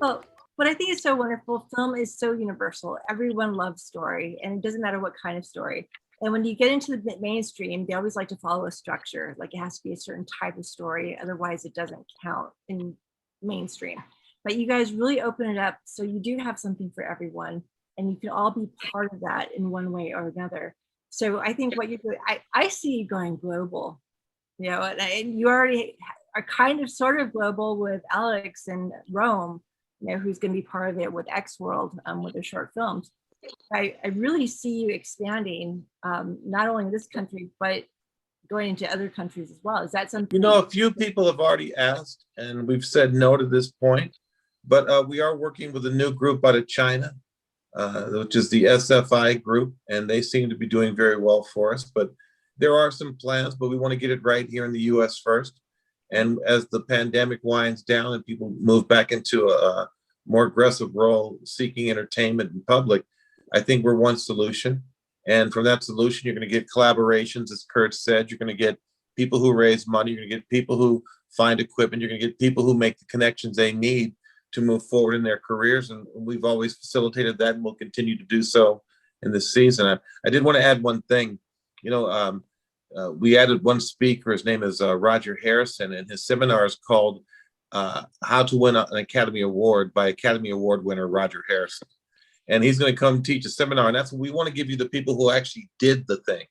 Well, what I think is so wonderful, film is so universal. Everyone loves story, and it doesn't matter what kind of story. And when you get into the mainstream, they always like to follow a structure, like it has to be a certain type of story, otherwise it doesn't count in mainstream. But you guys really open it up, so you do have something for everyone, and you can all be part of that in one way or another. So I think what you're doing, I see you going global, and you already are kind of sort of global with Alex and Rome, who's going to be part of it with X World with their short films. I really see you expanding, not only in this country, but going into other countries as well. Is that something? A few people have already asked, and we've said no to this point, but we are working with a new group out of China, which is the SFI group, and they seem to be doing very well for us. But there are some plans, but we want to get it right here in the US first. And as the pandemic winds down and people move back into a more aggressive role seeking entertainment in public, I think we're one solution. And from that solution, you're going to get collaborations, as Kurt said. You're going to get people who raise money. You're going to get people who find equipment. You're going to get people who make the connections they need to move forward in their careers. And we've always facilitated that, and we'll continue to do so in this season. I did want to add one thing. We added one speaker. His name is Roger Harrison, and his seminar is called How to Win an Academy Award by Academy Award winner Roger Harrison. And he's going to come teach a seminar. And that's what we want to give you, the people who actually did the thing,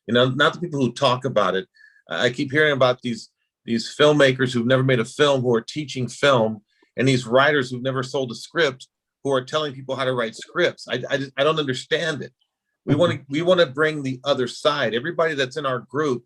not the people who talk about it. I keep hearing about these filmmakers who've never made a film who are teaching film, and these writers who've never sold a script who are telling people how to write scripts. I don't understand it. We want to bring the other side. Everybody that's in our group,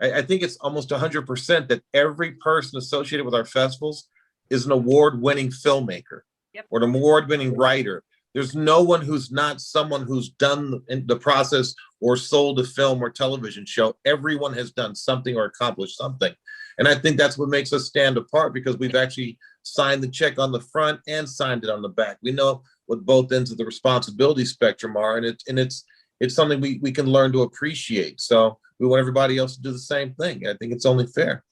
I think it's almost 100% that every person associated with our festivals is an award-winning filmmaker. Yep. Or an award-winning writer. There's no one who's not someone who's done the process or sold a film or television show. Everyone has done something or accomplished something. And I think that's what makes us stand apart, because we've actually signed the check on the front and signed it on the back. We know what both ends of the responsibility spectrum are, and it's something we can learn to appreciate. So we want everybody else to do the same thing. I think it's only fair.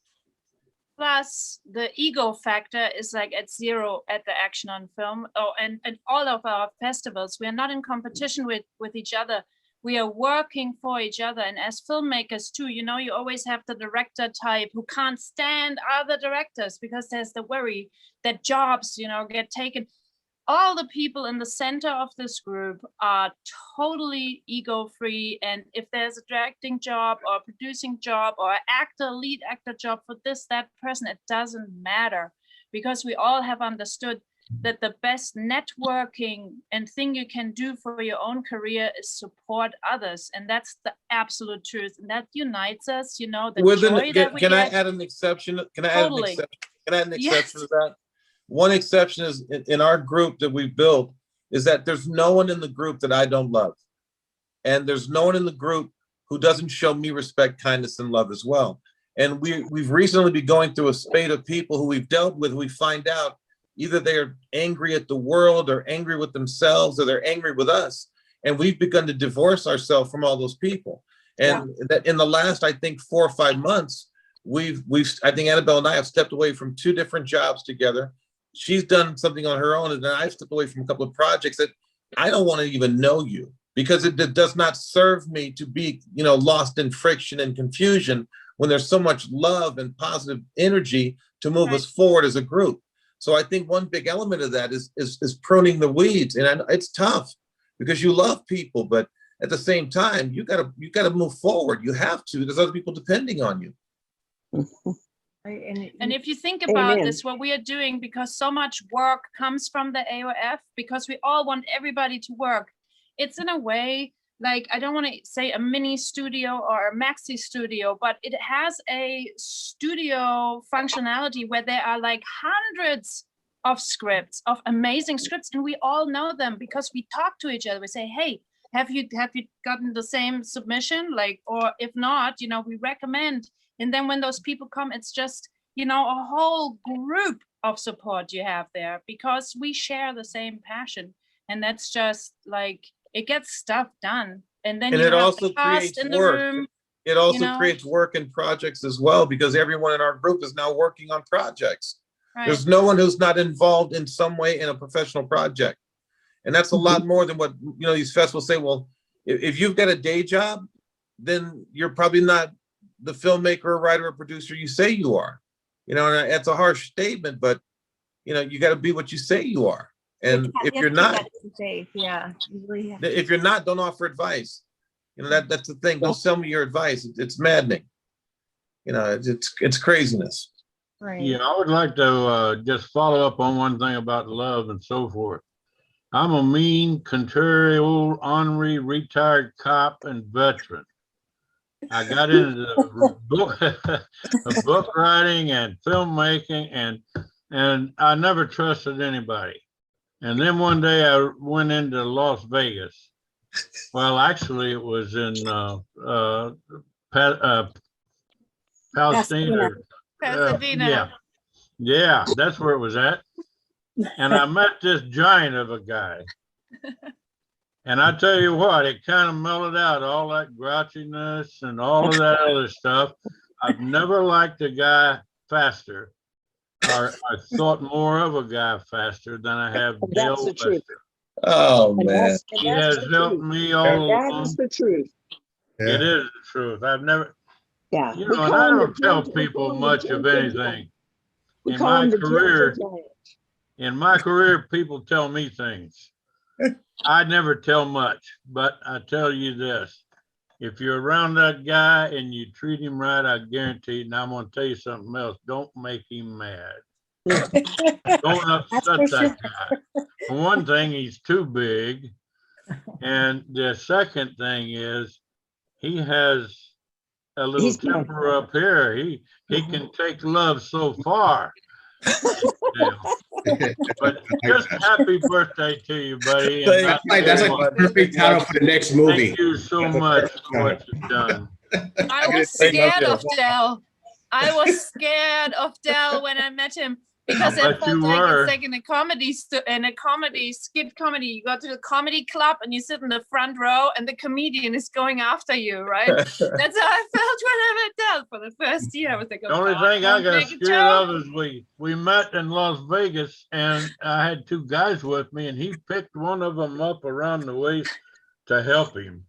Plus, the ego factor is like at zero at the Action on Film. And all of our festivals, we are not in competition with each other. We are working for each other. And as filmmakers too, you always have the director type who can't stand other directors because there's the worry that jobs, get taken. All the people in the center of this group are totally ego-free. And if there's a directing job or a producing job or an lead actor job for that person, it doesn't matter, because we all have understood that the best networking and thing you can do for your own career is support others. And that's the absolute truth. And that unites us, the joy that we get. I add an exception? Can I add an exception to that? One exception is in our group that we built is that there's no one in the group that I don't love. And there's no one in the group who doesn't show me respect, kindness, and love as well. And we've recently been going through a spate of people who we've dealt with. We find out either they're angry at the world or angry with themselves, or they're angry with us. And we've begun to divorce ourselves from all those people. And that in the last, I think, 4 or 5 months, I think Anabelle and I have stepped away from 2 different jobs together. She's done something on her own, and then I've stepped away from a couple of projects that I don't want to even know you, because it does not serve me to be, lost in friction and confusion when there's so much love and positive energy to move us forward as a group. So I think one big element of that is pruning the weeds, and it's tough because you love people, but at the same time, you gotta move forward. You have to. There's other people depending on you. And if you think about this, what we are doing, because so much work comes from the AOF, because we all want everybody to work, it's in a way, like, I don't want to say a mini studio or a maxi studio, but it has a studio functionality where there are like hundreds of scripts, of amazing scripts, and we all know them because we talk to each other. We say, hey, have you gotten the same submission? Or if not, we recommend. And then when those people come, it's just, a whole group of support you have there, because we share the same passion. And that's just like, it gets stuff done. And then it also creates work. It also creates work in projects as well, because everyone in our group is now working on projects. There's no one who's not involved in some way in a professional project. And that's a lot more than what, these festivals say. Well, if you've got a day job, then you're probably not the filmmaker or writer or producer you say you are. And that's a harsh statement, but you got to be what you say you are. And if you're not, if you're not, don't offer advice. That's the thing. Don't sell me your advice. It's maddening. It's craziness. Right. Yeah, I would like to just follow up on one thing about love and so forth. I'm a mean, contrary, old, ornery, retired cop and veteran. I got into book writing and filmmaking, and I never trusted anybody. And then one day I went into Las Vegas. Well, actually, it was in Pasadena. Yeah, that's where it was at. And I met this giant of a guy. And I tell you what, it kind of mellowed out all that grouchiness and all of that other stuff. I've never liked a guy faster, or I thought more of a guy faster than I have Dale Weston. Oh, man. He has helped me all along. That's the truth. Yeah. It is the truth. I've never, Yeah. and I don't tell people much of anything. In my career, people tell me things. I never tell much, but I tell you this. If you're around that guy and you treat him right, I guarantee, and I'm going to tell you something else, don't make him mad. Don't upset that guy. For one thing, he's too big. And the second thing is he has a little temper up here. He can take love so far. But just happy birthday to you, buddy. That's a perfect title for the next movie. Thank you so much for what you've done. I was scared of Del. I was scared of Del when I met him, because it felt like it's like in a comedy skit comedy. You go to the comedy club and you sit in the front row and the comedian is going after you, right? That's how I felt when I met Del for the first year. I was like, the only thing I got scared of is we met in Las Vegas and I had two guys with me and he picked one of them up around the waist to help him.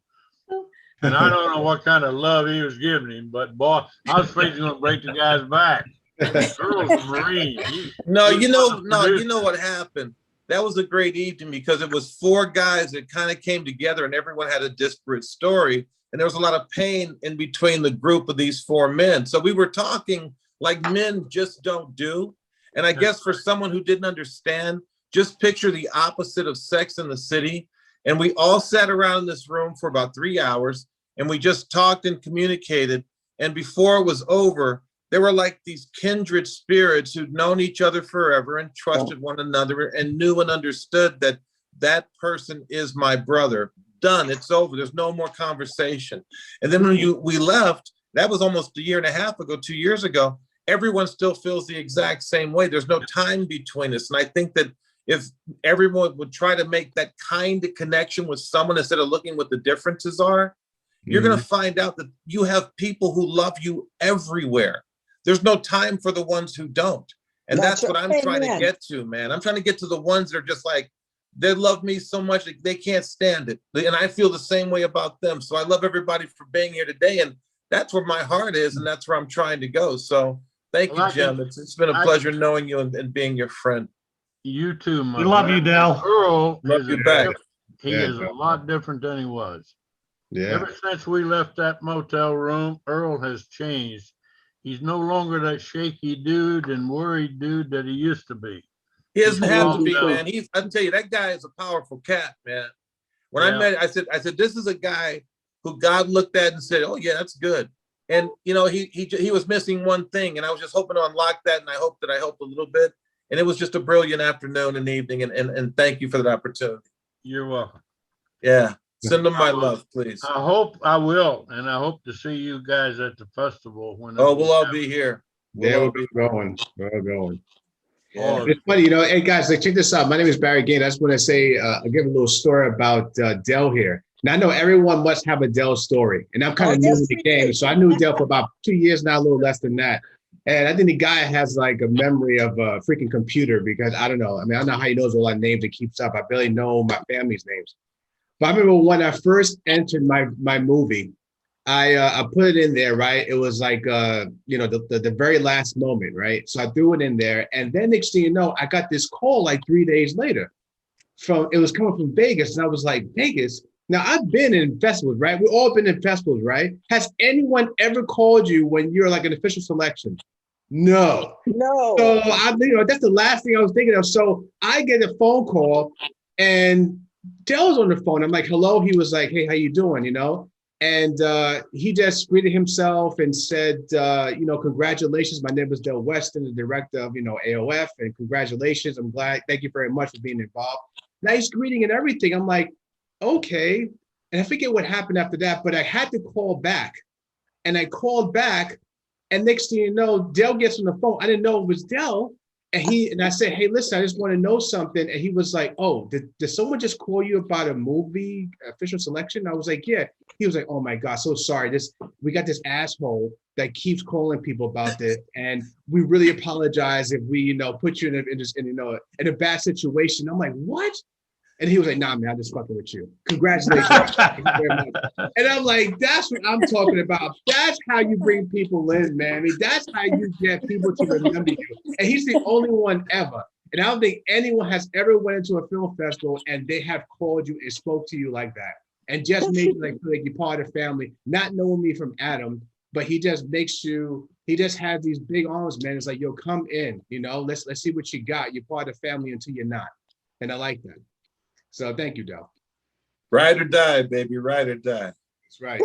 And I don't know what kind of love he was giving him, but boy, I was afraid he was going to break the guy's back. Girl's a Marine. You know what happened? That was a great evening because it was four guys that kind of came together and everyone had a disparate story. And there was a lot of pain in between the group of these four men. So we were talking like men just don't do. And I guess for someone who didn't understand, just picture the opposite of Sex and the City. And we all sat around this room for about 3 hours and we just talked and communicated. And before it was over, there were like these kindred spirits who'd known each other forever and trusted one another and knew and understood that that person is my brother. Done. It's over. There's no more conversation. And then when we left, that was almost a year and a half ago, 2 years ago, everyone still feels the exact same way. There's no time between us. And I think that if everyone would try to make that kind of connection with someone instead of looking what the differences are, you're going to find out that you have people who love you everywhere. There's no time for the ones who don't. And that's what I'm trying to get to, man. I'm trying to get to the ones that are just like, they love me so much that they can't stand it. And I feel the same way about them. So I love everybody for being here today. And that's where my heart is. And that's where I'm trying to go. So thank you, Jim. It's been a pleasure knowing you and being your friend. You too, my We love you, Del. Earl love you back. He is a lot different than he was. Yeah. Ever since we left that motel room, Earl has changed. He's no longer that shaky dude and worried dude that he used to be. He doesn't have to be, man. I can tell you, that guy is a powerful cat, man. When I met, I said, this is a guy who God looked at and said, oh yeah, that's good. And he was missing one thing, and I was just hoping to unlock that, and I hope that I helped a little bit. And it was just a brilliant afternoon and evening, and thank you for that opportunity. You're welcome. Yeah. Send them my love, please. I hope I will, and I hope to see you guys at the festival. We'll all be here. We'll be going. We're going. Yeah. It's funny, hey guys, check this out. My name is Barry Gain. I just want to say, I'll give a little story about Del here. Now I know everyone must have a Del story, and I'm kind of new to the game, so I knew Del for about 2 years now, a little less than that. And I think the guy has like a memory of a freaking computer because I don't know. I mean, I don't know how he knows all our names and keeps up. I barely know my family's names. But I remember when I first entered my movie, I put it in there, right? It was like, the very last moment, right? So I threw it in there. And then next thing you know, I got this call like 3 days later it was coming from Vegas. And I was like, Vegas? Now I've been in festivals, right? We've all been in festivals, right? Has anyone ever called you when you're like an official selection? No. So that's the last thing I was thinking of. So I get a phone call and Dell's on the phone. I'm like, hello. He was like, hey, how you doing? And he just greeted himself and said, congratulations. My name is Del Weston, the director of, AOF, and congratulations. I'm glad. Thank you very much for being involved. Nice greeting and everything. I'm like, okay. And I forget what happened after that, but I had to call back. And I called back. And next thing you know, Del gets on the phone. I didn't know it was Del. And I said, hey, listen, I just want to know something. And he was like, oh, did someone just call you about a movie official selection? I was like, yeah. He was like, oh my God, so sorry. We got this asshole that keeps calling people about this. And we really apologize if we, put you in a bad situation. I'm like, what? And he was like, nah, man, I'm just fucking with you. Congratulations. Thank you very much. And I'm like, that's what I'm talking about. That's how you bring people in, man. I mean, that's how you get people to remember you. And he's the only one ever. And I don't think anyone has ever went into a film festival and they have called you and spoke to you like that. And just made you feel like you're part of the family, not knowing me from Adam, but he just has these big arms, man. It's like, yo, come in, let's see what you got. You're part of the family until you're not. And I like that. So thank you, Del. Ride or die, baby, ride or die. That's right.